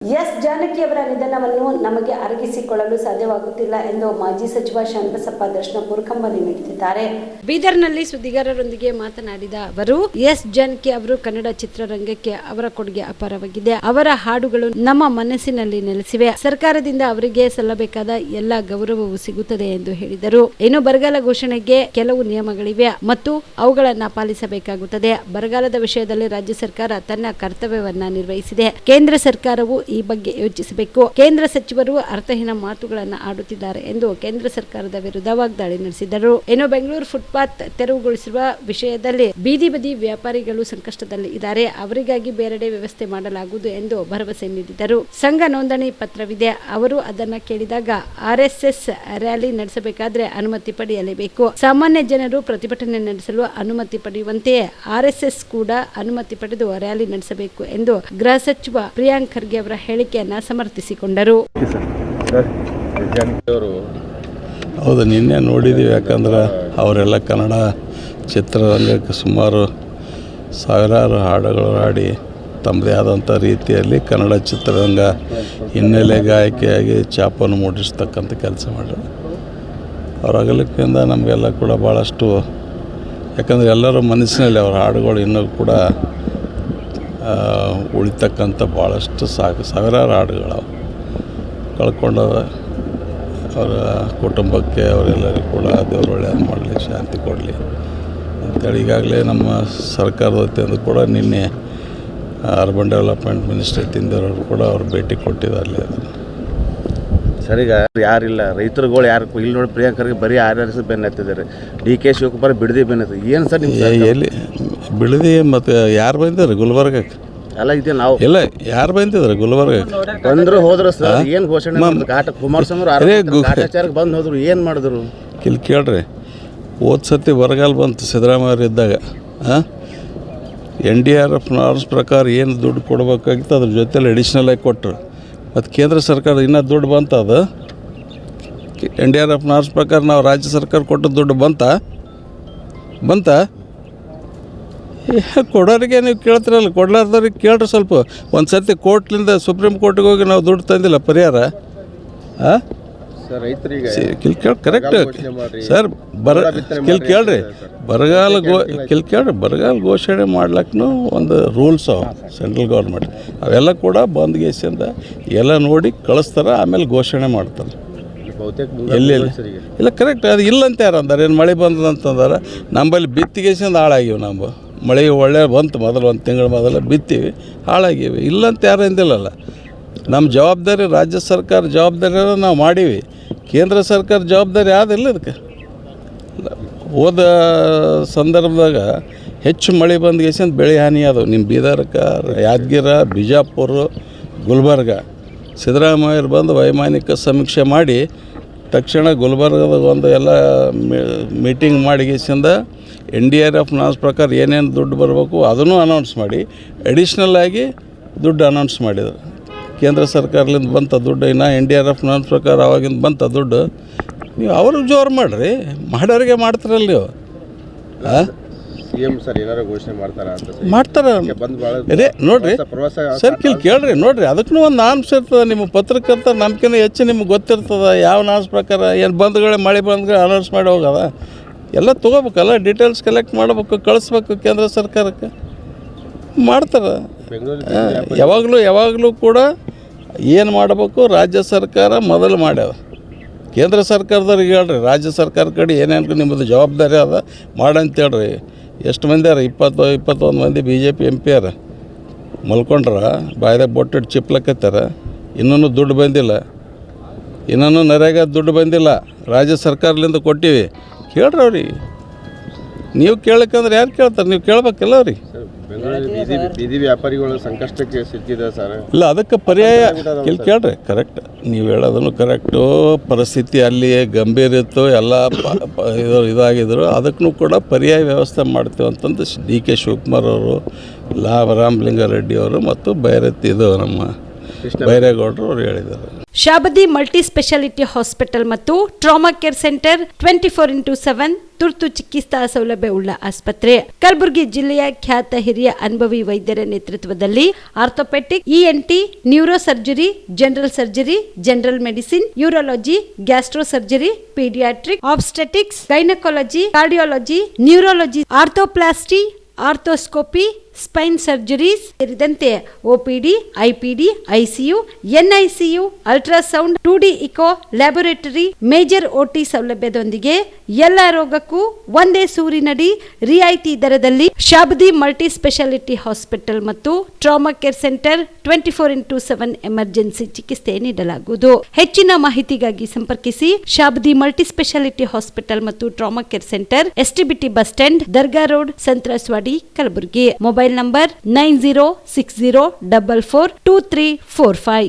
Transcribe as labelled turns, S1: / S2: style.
S1: S ಜಾನಕಿಯವರ ನಿಧನವನ್ನು ನಮಗೆ ಅರಗಿಸಿಕೊಳ್ಳಲು ಸಾಧ್ಯವಾಗುತ್ತಿಲ್ಲ ಎಂದು ಮಾಜಿ ಸಚಿವ ಶಾಂತಬಸಪ್ಪ ದರ್ಶನಪುರ ಕಂಬನಿ ಮಿಡಿದಿದ್ದಾರೆ. ಬೀದರ್ನಲ್ಲಿ ಸುದ್ದಿಗಾರರೊಂದಿಗೆ ಮಾತನಾಡಿದ ಅವರು, ಎಸ್ ಜಾನಕಿ ಅವರು ಕನ್ನಡ ಚಿತ್ರರಂಗಕ್ಕೆ ಅವರ ಕೊಡುಗೆ ಅಪಾರವಾಗಿದೆ. ಅವರ ಹಾಡುಗಳು ನಮ್ಮ ಮನಸ್ಸಿನಲ್ಲಿ ನೆಲೆಸಿವೆ. ಸರ್ಕಾರದಿಂದ ಅವರಿಗೆ ಸಲ್ಲಬೇಕಾದ ಎಲ್ಲ ಗೌರವವೂ ಸಿಗುತ್ತದೆ ಎಂದು ಹೇಳಿದರು. ಇನ್ನು ಬರಗಾಲ ಘೋಷಣೆಗೆ ಕೆಲವು ನಿಯಮಗಳಿವೆ ಮತ್ತು ಅವುಗಳನ್ನು ಪಾಲಿಸಬೇಕಾಗುತ್ತದೆ. ಬರಗಾಲದ ವಿಷಯದಲ್ಲಿ ರಾಜ್ಯ ಸರ್ಕಾರ ತನ್ನ ಕರ್ತವ್ಯವನ್ನ ನಿರ್ವಹಿಸಿದೆ. ಕೇಂದ್ರ ಸರ್ಕಾರವು ಈ ಬಗ್ಗೆ ಯೋಚಿಸಬೇಕು. ಕೇಂದ್ರ ಸಚಿವರು ಅರ್ಥಹೀನ ಮಾತುಗಳನ್ನು ಆಡುತ್ತಿದ್ದಾರೆ ಎಂದು ಕೇಂದ್ರ ಸರ್ಕಾರದ ವಿರುದ್ಧ ವಾಗ್ದಾಳಿ ನಡೆಸಿದರು. ಇನ್ನು ಬೆಂಗಳೂರು ಫುಟ್ಪಾತ್ ತೆರವುಗೊಳಿಸಿರುವ ವಿಷಯದಲ್ಲಿ ಬೀದಿ ಬದಿ ವ್ಯಾಪಾರಿಗಳು ಸಂಕಷ್ಟದಲ್ಲಿ ಇದ್ದಾರೆ. ಅವರಿಗಾಗಿ ಬೇರೆಡೆ ವ್ಯವಸ್ಥೆ ಮಾಡಲಾಗುವುದು ಎಂದು ಭರವಸೆ ನೀಡಿದರು. ಸಂಘ ನೋಂದಣಿ ಪತ್ರವಿದೆ. ಅವರು ಅದನ್ನ ಕೇಳಿದಾಗ RSS ರ್ಯಾಲಿ ನಡೆಸಬೇಕಾದ್ರೆ ಅನುಮತಿ ಪಡೆಯಲೇಬೇಕು. ಸಾಮಾನ್ಯ ಜನರು ಪ್ರತಿಭಟನೆ ನಡೆಸಲು ಅನುಮತಿ ಪಡೆಯುವಂತೆಯೇ RSS ಕೂಡ ಅನುಮತಿ ಪಡೆದು ರ್ಯಾಲಿ ನಡೆಸಬೇಕು ಎಂದು ಗೃಹ ಸಚಿವ ಪ್ರಿಯಾಂಕ್ ಖರ್ಗೆ ಅವರ ಹೇಳಿಕೆಯನ್ನ ಸಮರ್ಥಿಸಿಕೊಂಡರು.
S2: ಹೌದು, ನಿನ್ನೆ ನೋಡಿದ್ದೀವಿ. ಯಾಕಂದ್ರೆ ಅವರೆಲ್ಲ ಕನ್ನಡ ಚಿತ್ರರಂಗಕ್ಕೆ ಸುಮಾರು ಸಾವಿರಾರು ಹಾಡುಗಳು ಹಾಡಿ ತಮ್ಮದೇ ಆದಂಥ ರೀತಿಯಲ್ಲಿ ಕನ್ನಡ ಚಿತ್ರರಂಗ ಹಿನ್ನೆಲೆ ಗಾಯಕಿಯಾಗಿ ಛಾಪನ್ನು ಮೂಡಿಸ್ತಕ್ಕಂಥ ಕೆಲಸ ಮಾಡಿದ್ರು. ಅವ್ರ ಅಗಲಿಕೆಯಿಂದ ನಮಗೆಲ್ಲ ಕೂಡ ಭಾಳಷ್ಟು, ಯಾಕಂದರೆ ಎಲ್ಲರ ಮನಸ್ಸಿನಲ್ಲಿ ಅವ್ರ ಹಾಡುಗಳು ಇನ್ನೂ ಕೂಡ ಉಳಿತಕ್ಕಂಥ ಭಾಳಷ್ಟು ಸಾವಿರಾರು ಹಾಡುಗಳು ಕಳ್ಕೊಂಡವ. ಅವರ ಕುಟುಂಬಕ್ಕೆ ಅವರೆಲ್ಲರಿಗೂ ಕೂಡ ದೇವರು ಒಳ್ಳೆಯದು ಮಾಡಲಿ, ಶಾಂತಿ ಕೊಡಲಿ ಅಂತೇಳಿ ಈಗಾಗಲೇ ನಮ್ಮ ಸರ್ಕಾರದ ವತಿಯಿಂದ ಕೂಡ ನಿನ್ನೆ ಅರ್ಬನ್ ಡೆವಲಪ್ಮೆಂಟ್ ಮಿನಿಸ್ಟರ್ ತಿಂದವರು ಕೂಡ ಅವ್ರು ಭೇಟಿ ಕೊಟ್ಟಿದ್ದಾರೆ.
S3: ಸರ್, ಈಗ ಯಾರಿಲ್ಲ, ರೈತರುಗಳು ಯಾರು ಇಲ್ಲಿ ನೋಡಿ ಪ್ರಿಯಾಂಕರ್ಗೆ ಬರೀ RSS ಬೆನ್ನು ಹತ್ತಿದ್ದಾರೆ. DK ಶಿವಕುಮಾರ್ ಬಿಡದಿ ಬೆನ್ನು ಹತ್ತಿದ್ದಾರೆ. ಏನು ಸರ್ ನಿಮ್ಮ
S2: ಎಲ್ಲಿ ಬಿಡದಿ ಮತ್ತು ಯಾರು ಬಂದಿದ್ದಾರೆ ಗುಲ್ಬರ್ಗಕ್ಕೆ?
S3: ಅಲ್ಲ, ಇದೆ ನಾವು
S2: ಇಲ್ಲ, ಯಾರು ಬಂದಿದ್ದಾರೆ ಗುಲ್ಬರ್ಗಕ್ಕೆ?
S3: ಬಂದರು ಹೋದ್ರು ಸರ್. ಏನು ಘೋಷಣೆ ಕುಮಾರಸ್ವಾಮಿ ಕಾಟಾಚಾರಕ್ಕೆ ಬಂದು ಹೋದ್ರು, ಏನು ಮಾಡಿದ್ರು?
S2: ಇಲ್ಲಿ ಕೇಳ್ರಿ, ಹೋದ ಸತಿ ಬರಗಾಲ ಬಂತು ಸಿದ್ದರಾಮಯ್ಯ ಇದ್ದಾಗ. NDRF ನಾರ್ಮ್ಸ್ ಪ್ರಕಾರ ಏನು ದುಡ್ಡು ಕೊಡಬೇಕಾಗಿತ್ತು ಅದ್ರ ಜೊತೆಲಿ ಅಡಿಷ್ನಲ್ ಆಗಿ ಕೊಟ್ಟರು. ಮತ್ತು ಕೇಂದ್ರ ಸರ್ಕಾರ ಇನ್ನೂ ದುಡ್ಡು ಬಂತ, ಅದು NDRF ನಾರ್ಮ್ಸ್ ಪ್ರಕಾರ ನಾವು ರಾಜ್ಯ ಸರ್ಕಾರ ಕೊಟ್ಟ ದುಡ್ಡು ಬಂತ ಕೊಡೋರಿಗೆ ನೀವು ಕೇಳ್ತಿರಲ್ಲ, ಕೊಡ್ಲಾರ್ದವ್ರಿಗೆ ಕೇಳ್ರಿ. ಸ್ವಲ್ಪ ಒಂದು ಸರ್ತಿ ಕೋರ್ಟ್ಲಿಂದ ಸುಪ್ರೀಂ ಕೋರ್ಟಿಗೆ ಹೋಗಿ ನಾವು ದುಡ್ಡು ತಂದಿಲ್ಲ ಪರಿಹಾರ. ಕರೆಕ್ಟ್ ಸರ್, ಕೇಳ್ರಿ, ಬರಗಾಲ ಘೋಷಣೆ ಮಾಡ್ಲಿಕ್ಕೂ ಒಂದು ರೂಲ್ಸ್ ಅವ ಸೆಂಟ್ರಲ್ ಗೌರ್ಮೆಂಟ್. ಅವೆಲ್ಲ ಕೂಡ ಬಂದ್ಗೇಸಿಂದ ಎಲ್ಲ ನೋಡಿ ಕಳಿಸ್ತಾರೆ, ಆಮೇಲೆ ಘೋಷಣೆ ಮಾಡ್ತಾರೆ. ಎಲ್ಲಿ ಇಲ್ಲ, ಕರೆಕ್ಟ್. ಅದು ಇಲ್ಲಂತ ಯಾರು ಅಂದಾರೆ? ಏನು ಮಳೆ ಬಂದದಂತಂದಾರೆ? ನಂಬಲ್ಲಿ ಬಿತ್ತಿಗೇಸಿಂದ ಹಾಳಾಗಿವೆ. ನಾವು ಮಳೆ ಒಳ್ಳೆ ಬಂತು, ಮೊದಲು ಒಂದು ತಿಂಗಳ ಮೊದಲು ಬಿತ್ತೀವಿ, ಹಾಳಾಗಿವೆ. ಇಲ್ಲಂತ ಯಾರು ಅಂದಿಲ್ಲಲ್ಲ. ನಮ್ಮ ಜವಾಬ್ದಾರಿ, ರಾಜ್ಯ ಸರ್ಕಾರ ಜವಾಬ್ದಾರಿ ನಾವು ಮಾಡೀವಿ. ಕೇಂದ್ರ ಸರ್ಕಾರ ಜವಾಬ್ದಾರಿ ಆದಿಲ್ಲ ಇದಕ್ಕೆ. ಹೋದ ಸಂದರ್ಭದಾಗ ಹೆಚ್ಚು ಮಳೆ ಬಂದ್ಗೇಸಿಂದ ಬೆಳೆ ಹಾನಿ ಆದವು. ನಿಮ್ಮ ಬೀದರ್ಕ, ಯಾದಗಿರಿ, ಬಿಜಾಪುರ, ಗುಲ್ಬರ್ಗ. ಸಿದ್ದರಾಮಯ್ಯರು ಬಂದು ವೈಮಾನಿಕ ಸಮೀಕ್ಷೆ ಮಾಡಿ ತಕ್ಷಣ ಗುಲ್ಬರ್ಗದಾಗ ಒಂದು ಎಲ್ಲ ಮೀಟಿಂಗ್ ಮಾಡಿಗೇಸಿಂದ NDRF ನಾರ್ಮ್ಸ್ ಪ್ರಕಾರ ಏನೇನು ದುಡ್ಡು ಬರಬೇಕು ಅದನ್ನು ಅನೌನ್ಸ್ ಮಾಡಿ ಅಡಿಷ್ನಲ್ ಆಗಿ ದುಡ್ಡು ಅನೌನ್ಸ್ ಮಾಡಿದರು. ಕೇಂದ್ರ ಸರ್ಕಾರದಿಂದ ಬಂತ ದುಡ್ಡು, ಇನ್ನು NDRF ನಾರ್ಮ್ಸ್ ಪ್ರಕಾರ ಅವಾಗಿಂದ ಬಂತ ದುಡ್ಡು. ನೀವು ಅವ್ರಿಗೆ ಜೋರು ಮಾಡಿರಿ, ಮಾಡೋರಿಗೆ ಮಾಡ್ತಾರಲ್ಲ ನೀವು. ಮಾಡ್ತಾರೆ ಅದೇ ನೋಡ್ರಿ ಸರ್, ಕೇಳ್ರಿ, ನೋಡ್ರಿ, ಅದಕ್ಕೂ ಒಂದು ನಾರ್ಮ್ಸ್ ಇರ್ತದೆ. ನಿಮ್ಮ ಪತ್ರಕರ್ತ ನಮ್ಕಿಂತ ಹೆಚ್ಚು ನಿಮ್ಗೆ ಗೊತ್ತಿರ್ತದೆ ಯಾವ ನಾರ್ಮ್ಸ್ ಪ್ರಕಾರ ಏನು ಬಂದ್ಗಳೇ ಮಳೆ ಬಂದ್ಗಳು ಅನೌನ್ಸ್ ಮಾಡಿ ಹೋಗದ. ಎಲ್ಲ ತೊಗೋಬೇಕಲ್ಲ, ಡೀಟೇಲ್ಸ್ ಕಲೆಕ್ಟ್ ಮಾಡಬೇಕು, ಕಳಿಸ್ಬೇಕು ಕೇಂದ್ರ ಸರ್ಕಾರಕ್ಕೆ. ಮಾಡ್ತಾರೆ. ಯಾವಾಗಲೂ ಕೂಡ ಏನು ಮಾಡಬೇಕು ರಾಜ್ಯ ಸರ್ಕಾರ ಮೊದಲು ಮಾಡ್ಯಾವ. ಕೇಂದ್ರ ಸರ್ಕಾರದವ್ರಿಗೆ ಹೇಳ್ರಿ, ರಾಜ್ಯ ಸರ್ಕಾರ ಕಡೆ ಏನೇನು ನಿಮ್ಮದು ಜವಾಬ್ದಾರಿ ಅದ ಮಾಡಂತೇಳ್ರಿ. ಎಷ್ಟು ಮಂದಿ ಯಾರ? 21 ಮಂದಿ BJP MP ಯಾರ ಮಲ್ಕೊಂಡ್ರ, ಬಾಯ್ದಾಗ ಬೊಟ್ಟಿಟ್ಟು ಚಿಪ್ಲಕ್ಕತ್ತಾರ. ಇನ್ನೂ ದುಡ್ಡು ಬಂದಿಲ್ಲ, ಇನ್ನೂ ನರೇಗಾ ದುಡ್ಡು ಬಂದಿಲ್ಲ. ರಾಜ್ಯ ಸರ್ಕಾರದಿಂದ ಕೊಟ್ಟಿವಿ. ಕೇಳ್ರಿ ಅವ್ರಿಗೆ. ನೀವು ಕೇಳಕ್ಕಂದ್ರೆ ಯಾರು ಕೇಳ್ತಾರೆ? ನೀವು ಕೇಳ್ಬೇಕಲ್ಲ ಅವ್ರಿಗೆ.
S3: ಬೀದಿ ವ್ಯಾಪಾರಿಗಳು ಸಂಕಷ್ಟಕ್ಕೆ ಸಿಕ್ಕಿದೆ ಸರ್.
S2: ಇಲ್ಲ, ಅದಕ್ಕೆ ಪರ್ಯಾಯ ಕೇಳ್ರಿ. ಕರೆಕ್ಟ್, ನೀವು ಹೇಳೋದನ್ನು ಕರೆಕ್ಟು. ಪರಿಸ್ಥಿತಿ ಅಲ್ಲಿ ಗಂಭೀರ ಇತ್ತು, ಎಲ್ಲ ಇದಾಗಿದ್ರು. ಅದಕ್ಕೂ ಕೂಡ ಪರ್ಯಾಯ ವ್ಯವಸ್ಥೆ ಮಾಡ್ತೀವಿ ಅಂತಂದು DK ಶಿವಕುಮಾರ್ ಅವರು, ರಾಮಲಿಂಗಾರೆಡ್ಡಿ ಅವರು ಮತ್ತು ಬೈರತಿ ಇದು ನಮ್ಮ ಬೈರೇಗೌಡರು ಅವರು ಹೇಳಿದ್ದಾರೆ.
S1: ಶಾಬದಿ ಮಲ್ಟಿ ಸ್ಪೆಷಾಲಿಟಿ ಹಾಸ್ಪಿಟಲ್ ಮತ್ತು ಟ್ರಾಮಾ ಕೇರ್ ಸೆಂಟರ್ 24x7 ತುರ್ತು ಚಿಕಿತ್ಸಾ ಸೌಲಭ್ಯ ಉಳ್ಳ ಆಸ್ಪತ್ರೆ. ಕಲಬುರಗಿ ಜಿಲ್ಲೆಯ ಖ್ಯಾತ ಹಿರಿಯ ಅನುಭವಿ ವೈದ್ಯರ ನೇತೃತ್ವದಲ್ಲಿ orthopaedic, ENT, neuro surgery, general surgery, general medicine, urology, gastro surgery, paediatric, obstetrics, gynaecology, cardiology, neurology, arthroplasty, arthroscopy, spine surgeries ಸೇರಿದಂತೆ OPD, IPD, ICU, NICU, ultrasound, 2D echo, laboratory, major OT ಸೌಲಭ್ಯದೊಂದಿಗೆ ಎಲ್ಲ ರೋಗಕ್ಕೂ ಒಂದೇ ಸೂರಿನಡಿ ರಿಯಾಯಿತಿ ದರದಲ್ಲಿ ಶಾಬದಿ ಮಲ್ಟಿ ಸ್ಪೆಷಾಲಿಟಿ ಹಾಸ್ಪಿಟಲ್ ಮತ್ತು trauma care centre 24x7 emergency ಚಿಕಿತ್ಸೆ ನೀಡಲಾಗುವುದು. ಹೆಚ್ಚಿನ ಮಾಹಿತಿಗಾಗಿ ಸಂಪರ್ಕಿಸಿ ಶಾಬದಿ ಮಲ್ಟಿ ಸ್ಪೆಷಾಲಿಟಿ ಹಾಸ್ಪಿಟಲ್ ಮತ್ತು trauma care centre, STBT bus stand, Dargah road, ಸಂತ್ರಸ್ವಾಡಿ, Kalaburagi. Mobile number 9060442345.